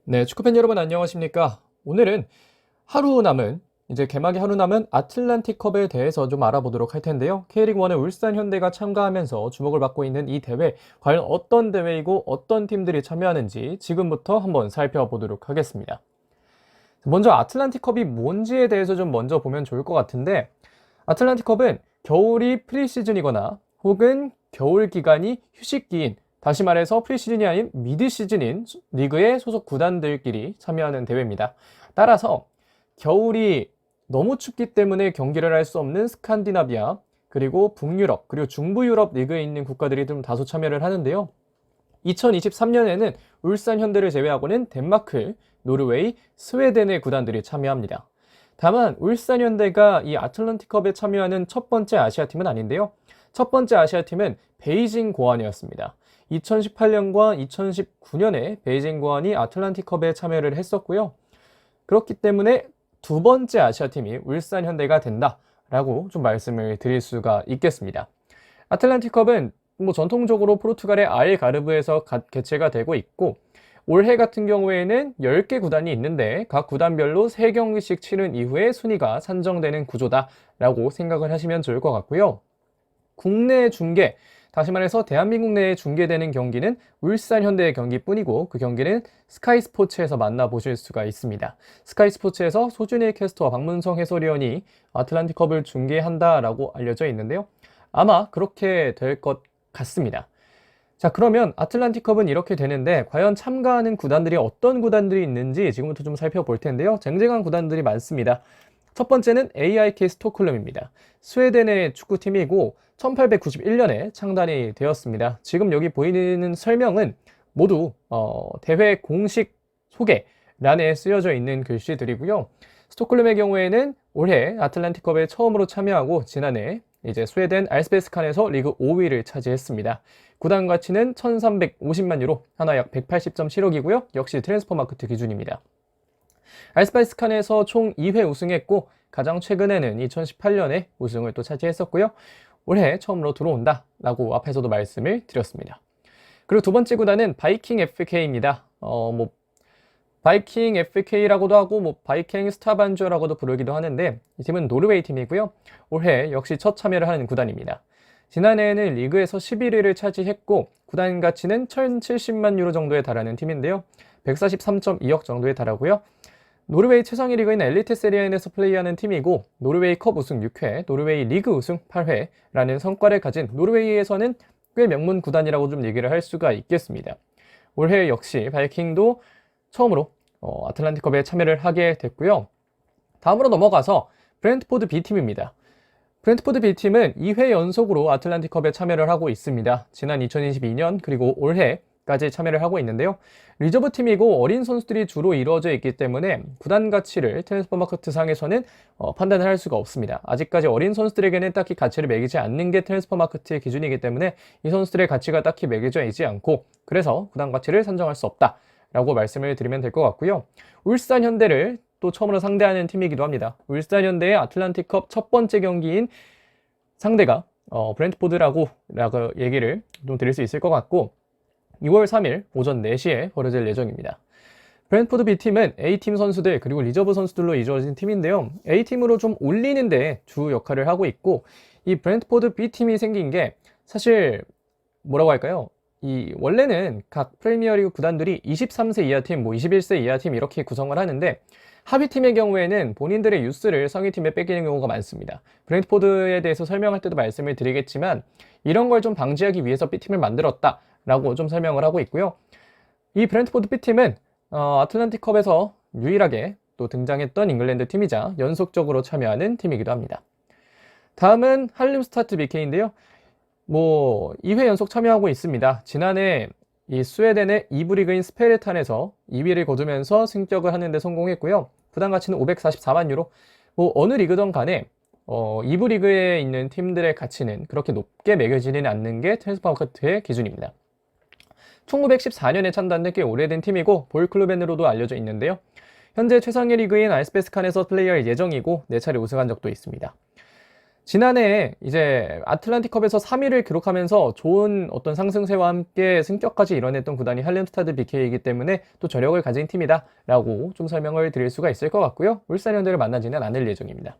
네, 축구팬 여러분 안녕하십니까? 오늘은 하루 남은 이제 개막이 하루 남은 아틀란틱컵에 대해서 좀 알아보도록 할 텐데요. K리그1의 울산 현대가 참가하면서 주목을 받고 있는 이 대회, 과연 어떤 대회이고 어떤 팀들이 참여하는지 지금부터 한번 살펴보도록 하겠습니다. 먼저 아틀란틱컵이 뭔지에 대해서 좀 먼저 보면 좋을 것 같은데, 아틀란틱컵은 겨울이 프리시즌이거나 혹은 겨울 기간이 휴식기인, 다시 말해서 프리시즌이 아닌 미드시즌인 리그의 소속 구단들끼리 참여하는 대회입니다. 따라서 겨울이 너무 춥기 때문에 경기를 할 수 없는 스칸디나비아, 그리고 북유럽, 그리고 중부유럽 리그에 있는 국가들이 좀 다소 참여를 하는데요. 2023년에는 울산 현대를 제외하고는 덴마크, 노르웨이, 스웨덴의 구단들이 참여합니다. 다만 울산 현대가 이 아틀란틱컵에 참여하는 첫 번째 아시아팀은 아닌데요. 첫 번째 아시아팀은 베이징 고안이었습니다. 2018년과 2019년에 베이징 고안이 아틀란틱컵에 참여를 했었고요. 그렇기 때문에 두 번째 아시아팀이 울산 현대가 된다라고 좀 말씀을 드릴 수가 있겠습니다. 아틀란틱컵은 전통적으로 포르투갈의 알가르브에서 개최가 되고 있고, 올해 같은 경우에는 10개 구단이 있는데 각 구단별로 3경기씩 치른 이후에 순위가 산정되는 구조다라고 생각을 하시면 좋을 것 같고요. 국내 중계, 다시 말해서 대한민국 내에 중계되는 경기는 울산 현대의 경기뿐이고, 그 경기는 스카이 스포츠에서 만나보실 수가 있습니다. 스카이 스포츠에서 소준일 캐스터와 박문성 해설위원이 아틀란틱컵을 중계한다라고 알려져 있는데요. 아마 그렇게 될 것 같습니다. 자, 그러면 아틀란틱컵은 이렇게 되는데 과연 참가하는 구단들이 어떤 구단들이 있는지 지금부터 좀 살펴볼 텐데요. 쟁쟁한 구단들이 많습니다. 첫 번째는 AIK 스톡홀름입니다. 스웨덴의 축구팀이고 1891년에 창단이 되었습니다. 지금 여기 보이는 설명은 모두 대회 공식 소개란에 쓰여져 있는 글씨들이고요. 스톡홀름의 경우에는 올해 아틀란틱컵에 처음으로 참여하고 지난해 이제 스웨덴 알스베스칸에서 리그 5위를 차지했습니다. 구단 가치는 1350만 유로, 하나 약 180.7억이고요. 역시 트랜스퍼마크트 기준입니다. 알스베스칸에서 총 2회 우승했고, 가장 최근에는 2018년에 우승을 또 차지했었고요. 올해 처음으로 들어온다라고 앞에서도 말씀을 드렸습니다. 그리고 두 번째 구단은 바이킹 FK입니다. 바이킹 FK라고도 하고 바이킹 스타반주라고도 부르기도 하는데, 이 팀은 노르웨이 팀이고요. 올해 역시 첫 참여를 하는 구단입니다. 지난해에는 리그에서 11위를 차지했고 구단 가치는 1070만 유로 정도에 달하는 팀인데요. 143.2억 정도에 달하고요. 노르웨이 최상위 리그인 엘리트 세리아인에서 플레이하는 팀이고, 노르웨이 컵 우승 6회, 노르웨이 리그 우승 8회라는 성과를 가진 노르웨이에서는 꽤 명문 구단이라고 좀 얘기를 할 수가 있겠습니다. 올해 역시 바이킹도 처음으로 아틀란틱컵에 참여를 하게 됐고요. 다음으로 넘어가서 브렌트포드 B팀입니다. 브렌트포드 B팀은 2회 연속으로 아틀란틱컵에 참여를 하고 있습니다. 지난 2022년 그리고 올해까지 참여를 하고 있는데요. 리저브 팀이고 어린 선수들이 주로 이루어져 있기 때문에 구단 가치를 트랜스퍼마크트 상에서는 판단을 할 수가 없습니다. 아직까지 어린 선수들에게는 딱히 가치를 매기지 않는 게 트랜스퍼마크트의 기준이기 때문에 이 선수들의 가치가 딱히 매겨져 있지 않고, 그래서 구단 가치를 산정할 수 없다라고 말씀을 드리면 될 것 같고요. 울산 현대를 또 처음으로 상대하는 팀이기도 합니다. 울산 현대의 아틀란틱컵 첫 번째 경기인 상대가 브렌트포드라고 얘기를 좀 드릴 수 있을 것 같고, 2월 3일 오전 4시에 벌어질 예정입니다. 브렌트포드 B팀은 A팀 선수들 그리고 리저브 선수들로 이루어진 팀인데요. A팀으로 좀 올리는데 주 역할을 하고 있고, 이 브렌트포드 B팀이 생긴 게 사실 뭐라고 할까요? 원래는 각 프리미어리그 구단들이 23세 이하 팀, 21세 이하 팀 이렇게 구성을 하는데, 하위팀의 경우에는 본인들의 유스를 상위팀에 뺏기는 경우가 많습니다. 브렌트포드에 대해서 설명할 때도 말씀을 드리겠지만, 이런 걸 좀 방지하기 위해서 B팀을 만들었다라고 좀 설명을 하고 있고요. 이 브렌트포드 B팀은 아틀란틱컵에서 유일하게 또 등장했던 잉글랜드 팀이자 연속적으로 참여하는 팀이기도 합니다. 다음은 할렘 스타트 BK인데요. 2회 연속 참여하고 있습니다. 지난해 이 스웨덴의 2부 리그인 스페르탄에서 2위를 거두면서 승격을 하는데 성공했고요. 구단 가치는 544만 유로. 어느 리그든 간에 2부 리그에 있는 팀들의 가치는 그렇게 높게 매겨지는 않는 게 트랜스퍼마크트의 기준입니다. 1914년에 창단된 꽤 오래된 팀이고 볼클루벤으로도 알려져 있는데요. 현재 최상위 리그인 알스베스칸에서 플레이할 예정이고 4차례 우승한 적도 있습니다. 지난해 이제 아틀란틱컵에서 3위를 기록하면서 좋은 어떤 상승세와 함께 승격까지 이뤄냈던 구단이 할렘스타드 BK이기 때문에 또 저력을 가진 팀이다라고 좀 설명을 드릴 수가 있을 것 같고요. 울산현대를 만나지는 않을 예정입니다.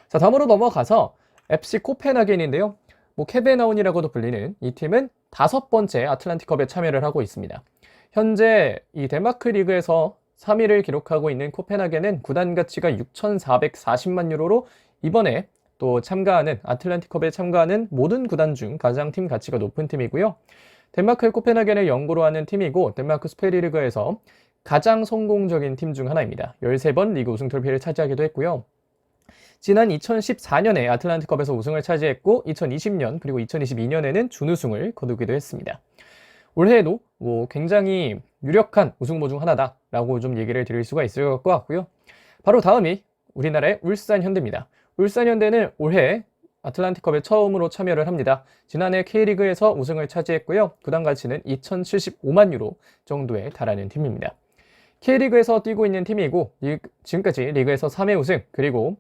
자, 다음으로 넘어가서 FC 코펜하겐인데요. 뭐 케베나운이라고도 불리는 이 팀은 5번째 아틀란틱컵에 참여를 하고 있습니다. 현재 이 덴마크 리그에서 3위를 기록하고 있는 코펜하겐은 구단 가치가 6,440만 유로로 이번에 또 참가하는 아틀란틱컵에 참가하는 모든 구단 중 가장 팀 가치가 높은 팀이고요. 덴마크의 코펜하겐을 연고로 하는 팀이고 덴마크 스페리리그에서 가장 성공적인 팀 중 하나입니다. 13번 리그 우승 트로피를 차지하기도 했고요. 지난 2014년에 아틀란틱컵에서 우승을 차지했고 2020년 그리고 2022년에는 준우승을 거두기도 했습니다. 올해에도 뭐 굉장히 유력한 우승 후보 중 하나다라고 좀 얘기를 드릴 수가 있을 것 같고요. 바로 다음이 우리나라의 울산현대입니다. 울산현대는 올해 아틀란틱컵에 처음으로 참여를 합니다. 지난해 K리그에서 우승을 차지했고요. 구단 가치는 2,075만 유로 정도에 달하는 팀입니다. K리그에서 뛰고 있는 팀이고 지금까지 리그에서 3회 우승 그리고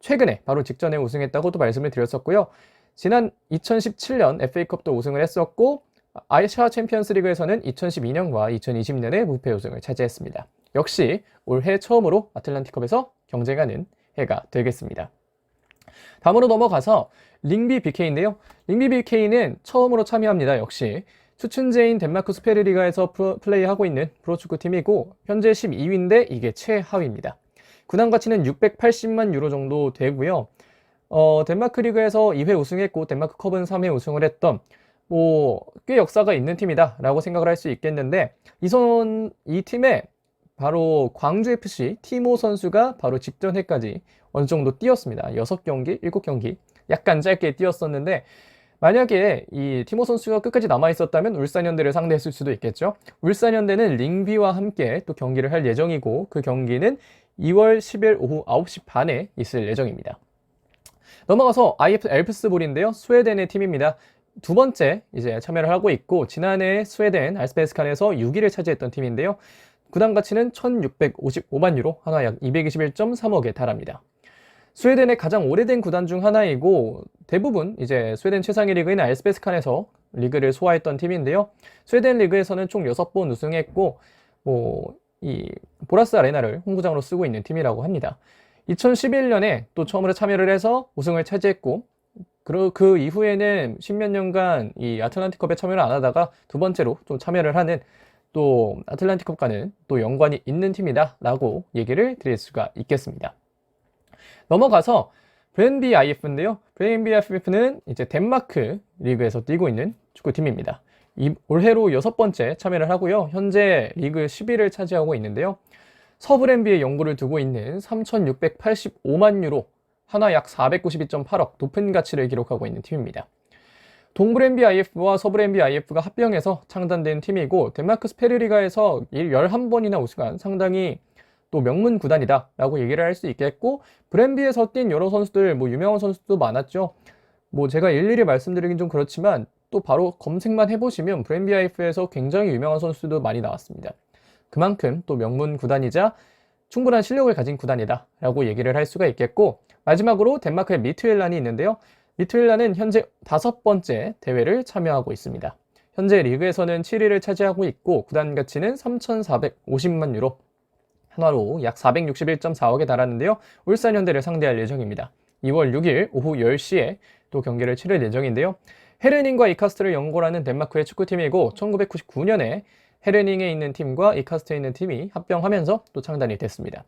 최근에 바로 직전에 우승했다고도 말씀을 드렸었고요. 지난 2017년 FA컵도 우승을 했었고 아시아 챔피언스 리그에서는 2012년과 2020년에 무패 우승을 차지했습니다. 역시 올해 처음으로 아틀란틱컵에서 경쟁하는 해가 되겠습니다. 다음으로 넘어가서 링비 BK인데요. 링비 BK는 처음으로 참여합니다. 역시 추춘제인 덴마크 스페르리가에서 플레이하고 있는 프로축구 팀이고 현재 12위인데 이게 최하위입니다. 구단 가치는 680만 유로 정도 되고요. 덴마크 리그에서 2회 우승했고 덴마크 컵은 3회 우승을 했던 꽤 역사가 있는 팀이다 라고 생각을 할 수 있겠는데 이 팀에 바로 광주FC 티모 선수가 바로 직전 해까지 어느 정도 뛰었습니다. 6경기, 7경기 약간 짧게 뛰었었는데 만약에 이 티모 선수가 끝까지 남아있었다면 울산현대를 상대했을 수도 있겠죠. 울산현대는 링비와 함께 또 경기를 할 예정이고 그 경기는 2월 10일 오후 9시 반에 있을 예정입니다. 넘어가서 IF 엘프스볼인데요. 스웨덴의 팀입니다. 두 번째 이제 참여를 하고 있고 지난해 스웨덴 알스베스칸에서 6위를 차지했던 팀인데요. 구단 가치는 1,655만 유로, 하나 약 221.3억에 달합니다. 스웨덴의 가장 오래된 구단 중 하나이고 대부분 이제 스웨덴 최상위 리그인 알스베스칸에서 리그를 소화했던 팀인데요. 스웨덴 리그에서는 총 6번 우승했고 이 보라스 아레나를 홈구장으로 쓰고 있는 팀이라고 합니다. 2011년에 또 처음으로 참여를 해서 우승을 차지했고 그 이후에는 십몇 년간 이 아틀란틱컵에 참여를 안 하다가 두 번째로 좀 참여를 하는 또 아틀란틱컵과는 또 연관이 있는 팀이다 라고 얘기를 드릴 수가 있겠습니다. 넘어가서 브렌비 IF인데요. 브렌비 IF는 이제 덴마크 리그에서 뛰고 있는 축구팀입니다. 올해로 6번째 참여를 하고요. 현재 리그 10위를 차지하고 있는데요. 서브렌비에 연고를 두고 있는 3,685만 유로, 하나 약 492.8억 높은 가치를 기록하고 있는 팀입니다. 동브렌비 IF와 서브렌비 IF가 합병해서 창단된 팀이고 덴마크 스페르리가에서 11번이나 우승한 상당히 또 명문 구단이다 라고 얘기를 할 수 있겠고 브렌비에서 뛴 여러 선수들 유명한 선수도 많았죠. 제가 일일이 말씀드리긴 좀 그렇지만 또 바로 검색만 해보시면 브렌비 IF에서 굉장히 유명한 선수들도 많이 나왔습니다. 그만큼 또 명문 구단이자 충분한 실력을 가진 구단이다 라고 얘기를 할 수가 있겠고 마지막으로 덴마크의 미트윌란이 있는데요. 미트윌란은 현재 5번째 대회를 참여하고 있습니다. 현재 리그에서는 7위를 차지하고 있고 구단 가치는 3,450만 유로, 한화로 약 461.4억에 달하는데요. 울산현대를 상대할 예정입니다. 2월 6일 오후 10시에 또 경기를 치를 예정인데요. 헤르닝과 이카스트를 연고하는 덴마크의 축구팀이고 1999년에 헤르닝에 있는 팀과 이카스트에 있는 팀이 합병하면서 또 창단이 됐습니다.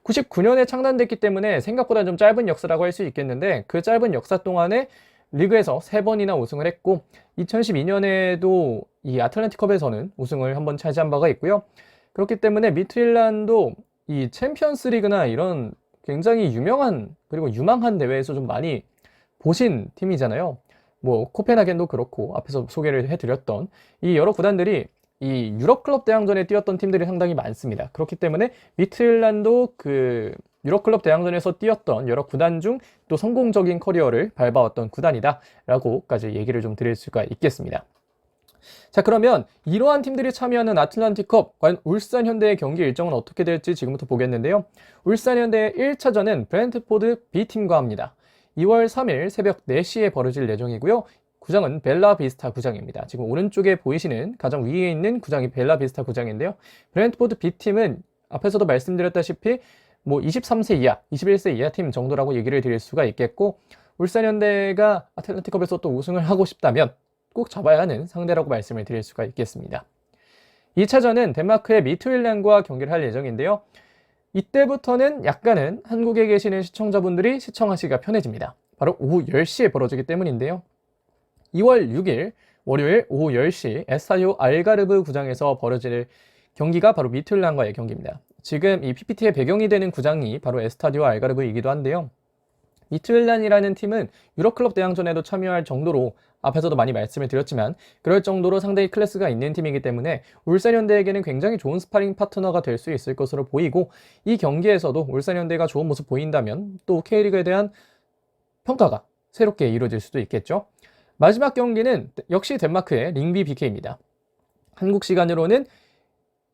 99년에 창단됐기 때문에 생각보다 좀 짧은 역사라고 할 수 있겠는데 그 짧은 역사 동안에 리그에서 3번이나 우승을 했고 2012년에도 이 아틀란틱컵에서는 우승을 한번 차지한 바가 있고요. 그렇기 때문에 미트윌란도 이 챔피언스 리그나 이런 굉장히 유명한 그리고 유망한 대회에서 좀 많이 보신 팀이잖아요. 코펜하겐도 그렇고 앞에서 소개를 해드렸던 이 여러 구단들이 이 유럽클럽 대항전에 뛰었던 팀들이 상당히 많습니다. 그렇기 때문에 미트윌란도 그 유럽클럽 대항전에서 뛰었던 여러 구단 중 또 성공적인 커리어를 밟아왔던 구단이다 라고까지 얘기를 좀 드릴 수가 있겠습니다. 자, 그러면 이러한 팀들이 참여하는 아틀란틱컵, 과연 울산현대의 경기 일정은 어떻게 될지 지금부터 보겠는데요. 울산현대의 1차전은 브렌트포드 B팀과 합니다. 2월 3일 새벽 4시에 벌어질 예정이고요. 구장은 벨라비스타 구장입니다. 지금 오른쪽에 보이시는 가장 위에 있는 구장이 벨라비스타 구장인데요. 브렌트포드 B팀은 앞에서도 말씀드렸다시피 뭐 23세 이하, 21세 이하 팀 정도라고 얘기를 드릴 수가 있겠고, 울산현대가 아틀란티컵에서 또 우승을 하고 싶다면 꼭 잡아야 하는 상대라고 말씀을 드릴 수가 있겠습니다. 2차전은 덴마크의 미트윌란과 경기를 할 예정인데요. 이때부터는 약간은 한국에 계시는 시청자분들이 시청하시기가 편해집니다. 바로 오후 10시에 벌어지기 때문인데요. 2월 6일 월요일 오후 10시 에스타디오 알가르브 구장에서 벌어질 경기가 바로 미트윌란과의 경기입니다. 지금 이 PPT의 배경이 되는 구장이 바로 에스타디오 알가르브이기도 한데요. 미트윌란이라는 팀은 유럽클럽 대항전에도 참여할 정도로, 앞에서도 많이 말씀을 드렸지만 그럴 정도로 상당히 클래스가 있는 팀이기 때문에 울산현대에게는 굉장히 좋은 스파링 파트너가 될 수 있을 것으로 보이고, 이 경기에서도 울산현대가 좋은 모습 보인다면 또 K리그에 대한 평가가 새롭게 이루어질 수도 있겠죠. 마지막 경기는 역시 덴마크의 링비 BK입니다. 한국 시간으로는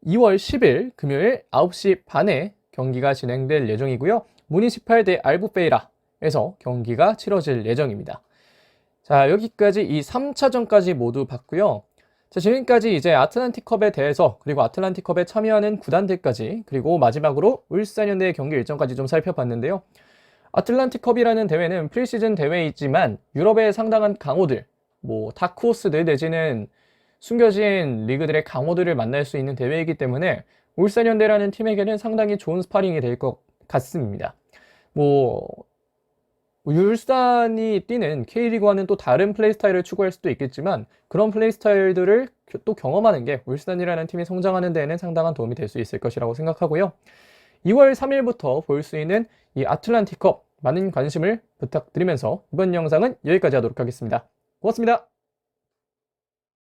2월 10일 금요일 9시 반에 경기가 진행될 예정이고요. 무니시팔 대 알부페이라에서 경기가 치러질 예정입니다. 자, 여기까지 이 3차전까지 모두 봤고요. 자, 지금까지 이제 아틀란티컵에 대해서, 그리고 아틀란티컵에 참여하는 구단들까지, 그리고 마지막으로 울산현대의 경기 일정까지 좀 살펴봤는데요. 아틀란티컵이라는 대회는 프리시즌 대회이지만 유럽의 상당한 강호들, 뭐 다크호스들 내지는 숨겨진 리그들의 강호들을 만날 수 있는 대회이기 때문에 울산현대라는 팀에게는 상당히 좋은 스파링이 될 것 같습니다. 뭐 울산이 뛰는 K리그와는 또 다른 플레이 스타일을 추구할 수도 있겠지만, 그런 플레이 스타일들을 또 경험하는 게 울산이라는 팀이 성장하는 데에는 상당한 도움이 될 수 있을 것이라고 생각하고요. 2월 3일부터 볼 수 있는 이 아틀란티컵 많은 관심을 부탁드리면서 이번 영상은 여기까지 하도록 하겠습니다. 고맙습니다.